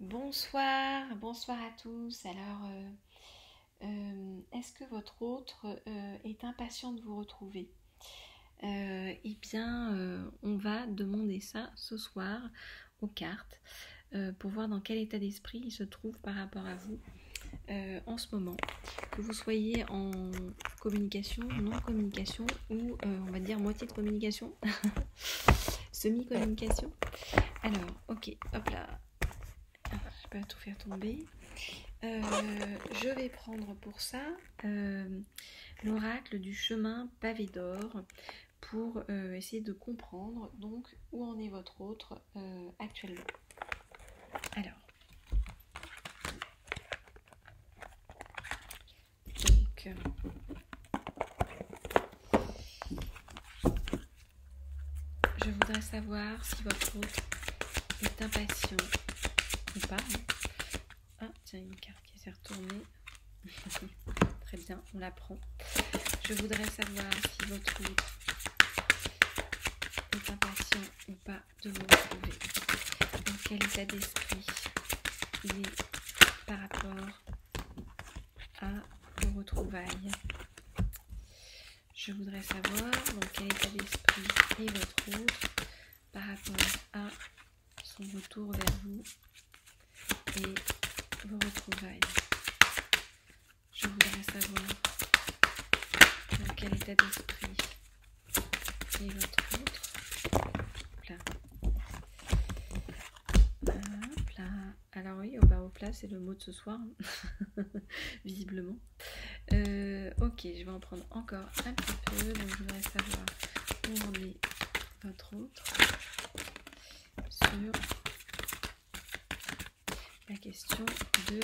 Bonsoir, bonsoir à tous. Alors, est-ce que votre autre est impatient de vous retrouver? Eh bien, on va demander ça ce soir aux cartes pour voir dans quel état d'esprit il se trouve par rapport à vous en ce moment. Que vous soyez en communication, non-communication ou on va dire moitié de communication, semi-communication. Alors, ok, hop là. Je vais pas tout faire tomber. Je vais prendre pour ça l'oracle du chemin pavé d'or pour essayer de comprendre donc où en est votre autre actuellement. Alors, donc je voudrais savoir si votre autre est impatient ou pas. Ah, tiens, une carte qui s'est retournée. Très bien, on la prend. Je voudrais savoir si votre autre est impatient ou pas de vous retrouver. Dans quel état d'esprit il est par rapport à vos retrouvailles. Je voudrais savoir dans quel état d'esprit est votre autre par rapport à son retour vers vous et vos retrouvailles. Je voudrais savoir dans quel état d'esprit est votre autre. Là. Hop là. Alors oui, au plat, c'est le mot de ce soir, visiblement. Ok, je vais en prendre encore un petit peu. Donc je voudrais savoir où en est votre autre sur la question de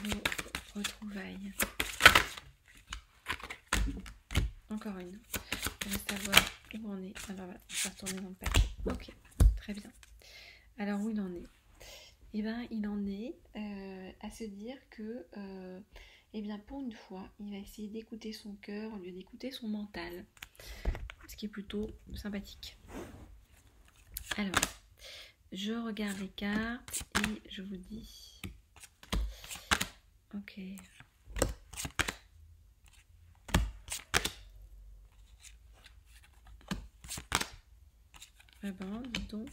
vos retrouvailles. Encore une. Je voudrais savoir où on est. Alors voilà, je vais retourner dans le papier. Ok, très bien. Alors où il en est? Eh bien, il en est à se dire que eh bien, pour une fois, il va essayer d'écouter son cœur au lieu d'écouter son mental. Ce qui est plutôt sympathique. Alors, je regarde les cartes et je vous dis. Ok. Eh ben, dis donc.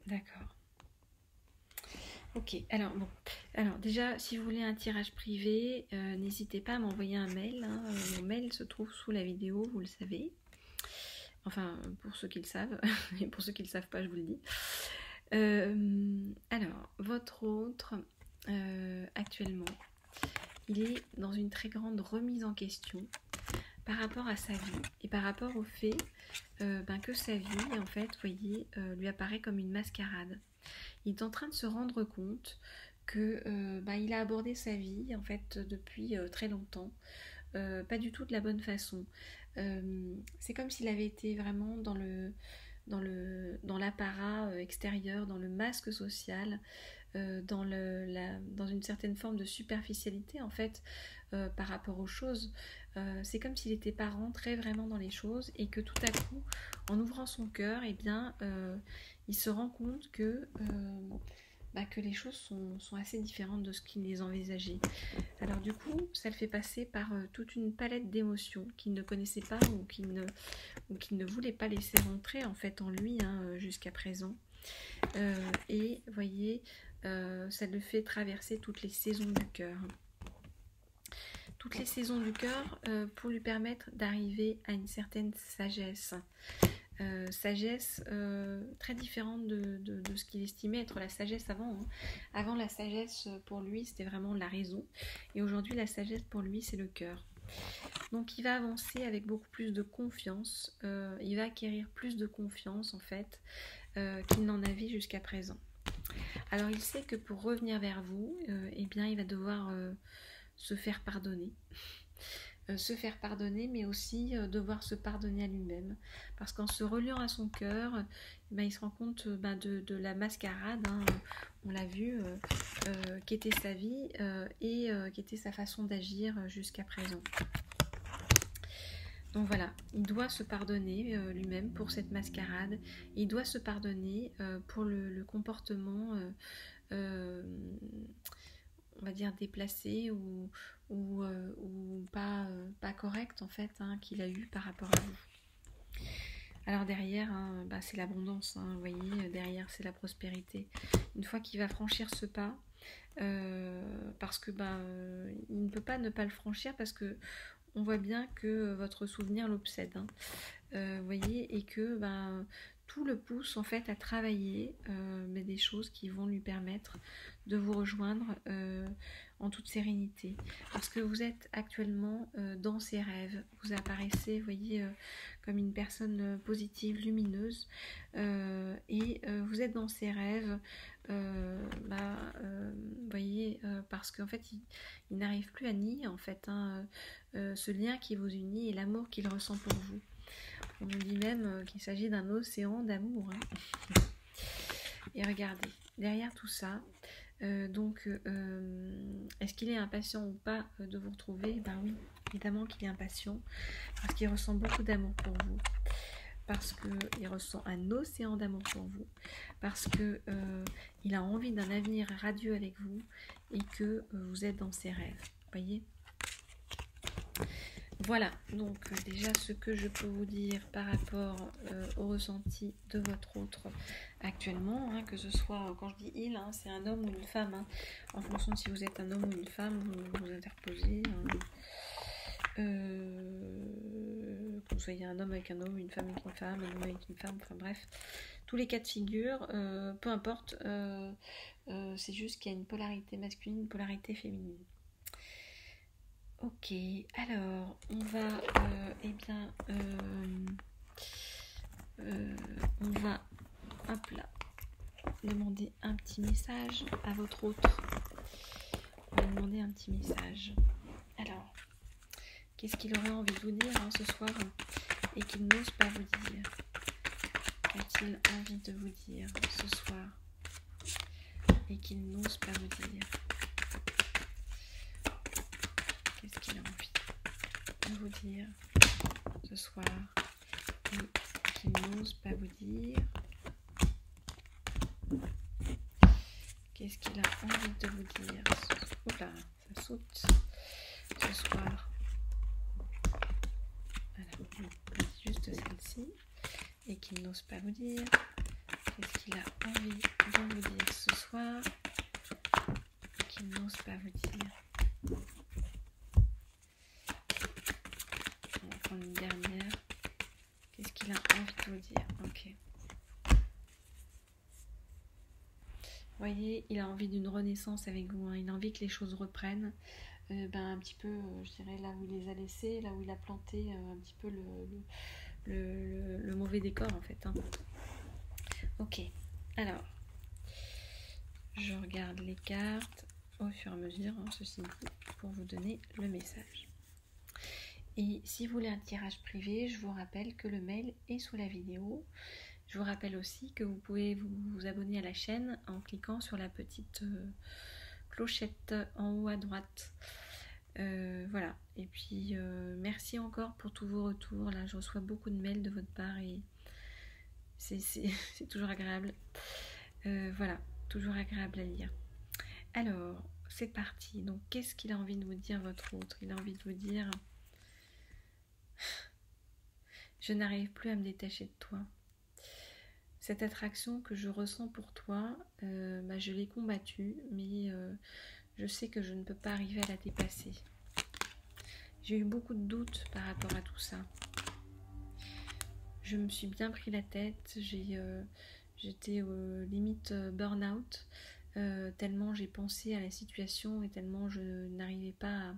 D'accord. Ok, alors bon. Alors déjà, si vous voulez un tirage privé, n'hésitez pas à m'envoyer un mail. Hein. Mon mail se trouve sous la vidéo, vous le savez. Enfin, pour ceux qui le savent, et pour ceux qui ne le savent pas, je vous le dis. Alors, votre autre, actuellement, il est dans une très grande remise en question par rapport à sa vie et par rapport au fait que sa vie, en fait, voyez, lui apparaît comme une mascarade. Il est en train de se rendre compte que il a abordé sa vie, en fait, depuis très longtemps, pas du tout de la bonne façon. C'est comme s'il avait été vraiment dans l'apparat extérieur, dans le masque social, dans une certaine forme de superficialité en fait par rapport aux choses. C'est comme s'il n'était pas rentré vraiment dans les choses et que tout à coup, en ouvrant son cœur, eh bien, il se rend compte que les choses sont assez différentes de ce qu'il les envisageait. Alors du coup, ça le fait passer par toute une palette d'émotions qu'il ne connaissait pas ou qu'il ne voulait pas laisser rentrer en fait en lui jusqu'à présent. Et voyez, ça le fait traverser toutes les saisons du cœur. Toutes les saisons du cœur pour lui permettre d'arriver à une certaine sagesse. Sagesse très différente de ce qu'il estimait être la sagesse avant. Hein. Avant, la sagesse pour lui, c'était vraiment la raison. Et aujourd'hui, la sagesse pour lui, c'est le cœur. Donc, il va avancer avec beaucoup plus de confiance. Il va acquérir plus de confiance, en fait, qu'il n'en avait jusqu'à présent. Alors il sait que pour revenir vers vous, eh bien il va devoir se faire pardonner. Se faire pardonner, mais aussi devoir se pardonner à lui-même. Parce qu'en se reliant à son cœur, il se rend compte de la mascarade, hein, on l'a vu, qu'était sa vie et qu'était sa façon d'agir jusqu'à présent. Donc voilà, il doit se pardonner lui-même pour cette mascarade. Il doit se pardonner pour le comportement, on va dire, déplacé ou pas correct en fait, hein, qu'il a eu par rapport à vous. Alors derrière, hein, c'est l'abondance, hein, vous voyez, derrière c'est la prospérité. Une fois qu'il va franchir ce pas, parce que il ne peut pas ne pas le franchir parce que on voit bien que votre souvenir l'obsède, hein. Vous voyez, et que tout le pousse en fait à travailler mais des choses qui vont lui permettre de vous rejoindre en toute sérénité, parce que vous êtes actuellement dans ses rêves, vous apparaissez, vous voyez, comme une personne positive, lumineuse, et vous êtes dans ses rêves, vous voyez, parce qu'en fait il n'arrive plus à nier en fait, hein, ce lien qui vous unit et l'amour qu'il ressent pour vous. On nous dit même qu'il s'agit d'un océan d'amour, hein. Et regardez, derrière tout ça, est-ce qu'il est impatient ou pas de vous retrouver? Ben oui, évidemment qu'il est impatient, parce qu'il ressent beaucoup d'amour pour vous, parce qu'il ressent un océan d'amour pour vous, parce qu'il a envie d'un avenir radieux avec vous, et que vous êtes dans ses rêves, voyez. Voilà, donc déjà ce que je peux vous dire par rapport au ressenti de votre autre actuellement, hein, que ce soit, quand je dis il, hein, c'est un homme ou une femme, hein, en fonction de si vous êtes un homme ou une femme, vous interposez, hein, que vous soyez un homme avec un homme, une femme avec une femme, un homme avec une femme, enfin bref, tous les cas de figure, peu importe, c'est juste qu'il y a une polarité masculine, une polarité féminine. Ok, alors on va, on va, hop là, demander un petit message à votre autre. On va demander un petit message. Alors, qu'est-ce qu'il aurait envie de vous dire ce soir et qu'il n'ose pas vous dire? Qu'a-t-il envie de vous dire ce soir et qu'il n'ose pas vous dire? Qu'est-ce qu'il a envie de vous dire ce soir et qu'il n'ose pas vous dire? Qu'est-ce qu'il a envie de vous dire? Oula, ça saute ce soir. Alors, juste celle-ci. Et qu'il n'ose pas vous dire. Qu'est-ce qu'il a envie de vous dire ce soir? Qu'il n'ose pas vous dire. On va prendre une dernière. Qu'est-ce qu'il a envie de vous dire? Ok. Vous voyez, il a envie d'une renaissance avec vous, hein. Il a envie que les choses reprennent, un petit peu, je dirais, là où il les a laissées, là où il a planté un petit peu le mauvais décor en fait, hein. Ok, alors, je regarde les cartes au fur et à mesure, hein, ceci dit, pour vous donner le message. Et si vous voulez un tirage privé, je vous rappelle que le mail est sous la vidéo. Je vous rappelle aussi que vous pouvez vous abonner à la chaîne en cliquant sur la petite clochette en haut à droite. Voilà, et puis merci encore pour tous vos retours. Là, je reçois beaucoup de mails de votre part et c'est toujours agréable. Voilà, toujours agréable à lire. Alors, c'est parti. Donc, qu'est-ce qu'il a envie de vous dire, votre autre? Il a envie de vous dire: je n'arrive plus à me détacher de toi. Cette attraction que je ressens pour toi, je l'ai combattue, mais je sais que je ne peux pas arriver à la dépasser. J'ai eu beaucoup de doutes par rapport à tout ça. Je me suis bien pris la tête, j'étais limite burn-out, tellement j'ai pensé à la situation et tellement je n'arrivais pas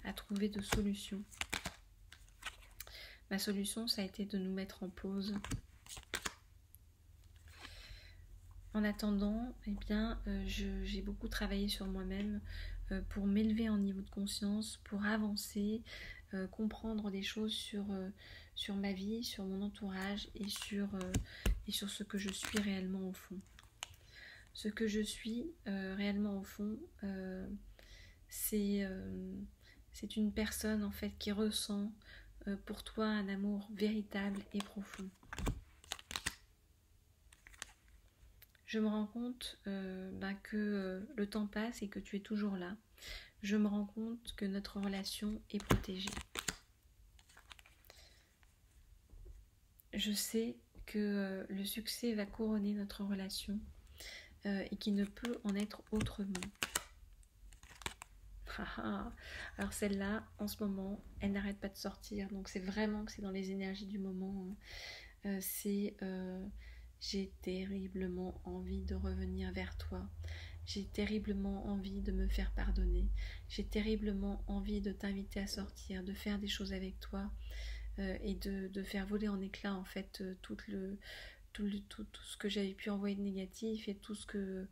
à trouver de solution. Ma solution, ça a été de nous mettre en pause. En attendant, eh bien, j'ai beaucoup travaillé sur moi-même pour m'élever en niveau de conscience, pour avancer, comprendre des choses sur ma vie, sur mon entourage et sur ce que je suis réellement au fond. Ce que je suis réellement au fond, c'est une personne en fait qui ressent pour toi un amour véritable et profond. Je me rends compte que le temps passe et que tu es toujours là. Je me rends compte que notre relation est protégée. Je sais que le succès va couronner notre relation et qu'il ne peut en être autrement. Alors celle-là, en ce moment, elle n'arrête pas de sortir. Donc c'est vraiment que c'est dans les énergies du moment. J'ai terriblement envie de revenir vers toi. J'ai terriblement envie de me faire pardonner. J'ai terriblement envie de t'inviter à sortir, de faire des choses avec toi et de faire voler en éclats en fait tout ce que j'avais pu envoyer de négatif et tout ce que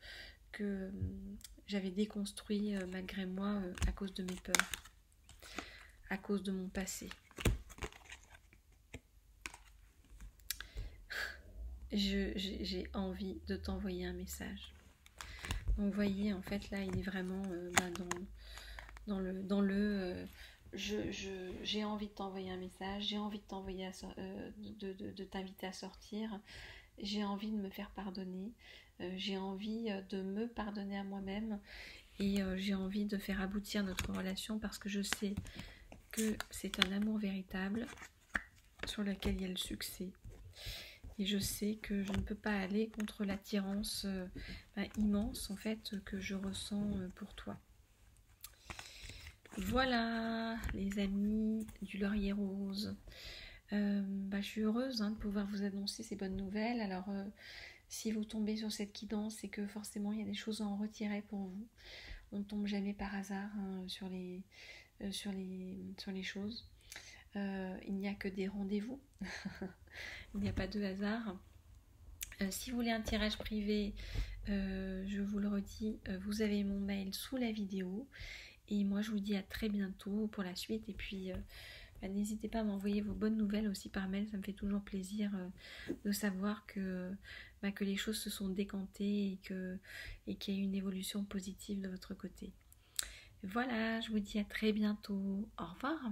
j'avais déconstruit malgré moi à cause de mes peurs, à cause de mon passé. J'ai envie de t'envoyer un message. Donc vous voyez, en fait là il est vraiment j'ai envie de t'envoyer un message, j'ai envie de t'envoyer de t'inviter à sortir, j'ai envie de me faire pardonner, j'ai envie de me pardonner à moi-même et j'ai envie de faire aboutir notre relation parce que je sais que c'est un amour véritable sur lequel il y a le succès. Et je sais que je ne peux pas aller contre l'attirance immense en fait que je ressens pour toi. Voilà les amis du laurier rose. Je suis heureuse de pouvoir vous annoncer ces bonnes nouvelles. Alors si vous tombez sur cette guidance, c'est que forcément il y a des choses à en retirer pour vous. On ne tombe jamais par hasard sur les choses. Il n'y a que des rendez-vous. Il n'y a pas de hasard. Si vous voulez un tirage privé, je vous le redis, vous avez mon mail sous la vidéo. Et moi, je vous dis à très bientôt pour la suite. Et puis, n'hésitez pas à m'envoyer vos bonnes nouvelles aussi par mail. Ça me fait toujours plaisir de savoir que les choses se sont décantées et qu'il y a eu une évolution positive de votre côté. Voilà, je vous dis à très bientôt. Au revoir.